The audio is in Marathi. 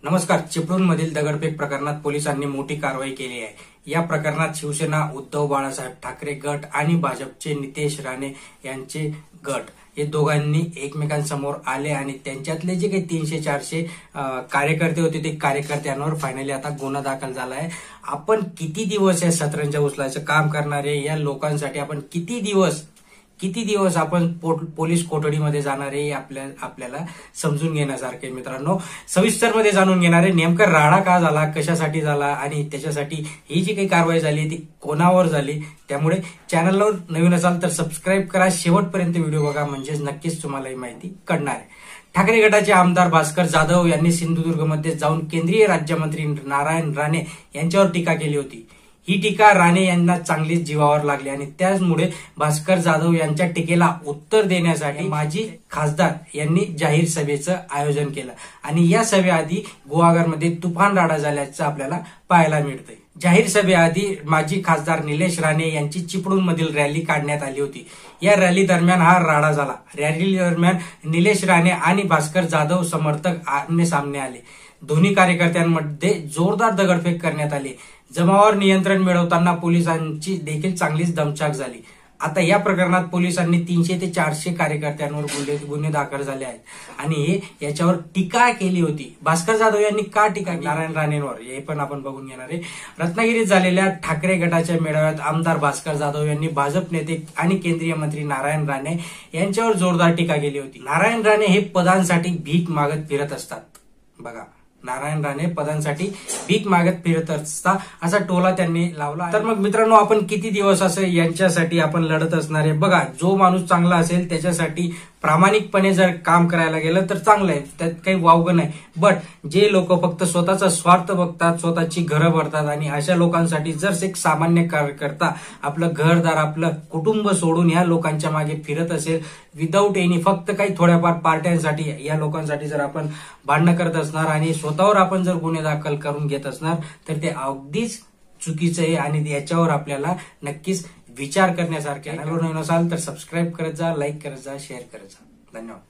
नमस्कार. चिपळूणमधील दगडफेक प्रकरणात पोलिसांनी मोठी कारवाई केली आहे. या प्रकरणात शिवसेना उद्धव बाळासाहेब ठाकरे गट आणि भाजपचे नितेश राणे यांचे गट हे दोघांनी एकमेकांसमोर आले आणि त्यांच्यातले जे काही 300-400 कार्यकर्ते होते ते कार्यकर्त्यांवर फायनली आता गुन्हा दाखल झाला आहे. आपण किती दिवस या शतरंज उचलायचं काम करणारे या लोकांसाठी आपण किती दिवस आपण पोलीस कोठडीमध्ये जाणारे आपल्याला समजून घेण्यासारखे मित्रांनो. सविस्तर मध्ये जाणून घेणारे नेमका राडा का झाला, कशासाठी झाला आणि त्याच्यासाठी ही जी काही कारवाई झाली ती कोणावर झाली. त्यामुळे चॅनलवर नवीन असाल तर सबस्क्राईब करा, शेवटपर्यंत व्हिडिओ बघा, म्हणजे नक्कीच तुम्हाला ही माहिती कळणार आहे. ठाकरे गटाचे आमदार भास्कर जाधव यांनी सिंधुदुर्गमध्ये जाऊन केंद्रीय राज्यमंत्री नारायण राणे यांच्यावर टीका केली होती. ही टीका राणे यांना चांगलीच जीवावर लागली आणि त्याचमुळे भास्कर जाधव यांच्या टीकेला उत्तर देण्यासाठी माजी खासदार यांनी जाहीर सभेचं आयोजन केलं आणि या सभेआधी गुहागरमध्ये तुफान राडा झाल्याचं आपल्याला पाहायला मिळतंय. जाहीर सभेआधी माजी खासदार निलेश राणे यांची चिपळूणमधील रॅली काढण्यात आली होती. या रॅली दरम्यान हा राडा झाला. रॅली दरम्यान निलेश राणे आणि भास्कर जाधव समर्थक आमने सामने आले. दोन्ही कार्यकर्त्यांमध्ये जोरदार दगडफेक करण्यात आली. जमावावर नियंत्रण मिळवताना पोलिसांची देखील चांगलीच दमछाक झाली. आता या प्रकरणात पोलिसांनी 300 ते 400 कार्यकर्त्यांवर गुन्हे दाखल झाले आहेत आणि हे याच्यावर टीका केली होती. भास्कर जाधव यांनी का टीका नारायण राणेंवर हे पण आपण बघून घेणार आहे. रत्नागिरीत झालेल्या ठाकरे गटाच्या मेळाव्यात आमदार भास्कर जाधव यांनी भाजप नेते आणि केंद्रीय मंत्री नारायण राणे यांच्यावर जोरदार टीका केली होती. नारायण राणे हे पदांसाठी भीक मागत फिरत असतात. बघा, नारायण राणे पदांसाठी भीक मागत फिरत असता असा टोला त्यांनी लावला. तर मग मित्रांनो, आपण किती दिवस असं यांच्यासाठी आपण लढत असणार आहे. बघा, जो माणूस चांगला असेल त्याच्यासाठी प्रामाणिकपणे जर काम करायला गेलं तर चांगलं आहे, त्यात काही वावगं नाही. बट जे लोक फक्त स्वतःचा स्वार्थ बघतात, स्वतःची घरं भरतात आणि अशा लोकांसाठी जर एक सामान्य कार्यकर्ता आपलं घरदार आपलं कुटुंब सोडून या लोकांच्या मागे फिरत असेल विदाऊट एनी, फक्त काही थोड्याफार पार्ट्यांसाठी या लोकांसाठी जर आपण भांडणं करत असणार आणि स्वतःवर आपण जर गुन्हे दाखल करून घेत असणार तर ते अगदीच चुकीचं आहे आणि याच्यावर आपल्याला नक्कीच विचार करण्यासारखे. चॅनलवर नवीन असाल तर सबस्क्राईब करत जा, लाईक करत जा, शेअर करत जा. धन्यवाद.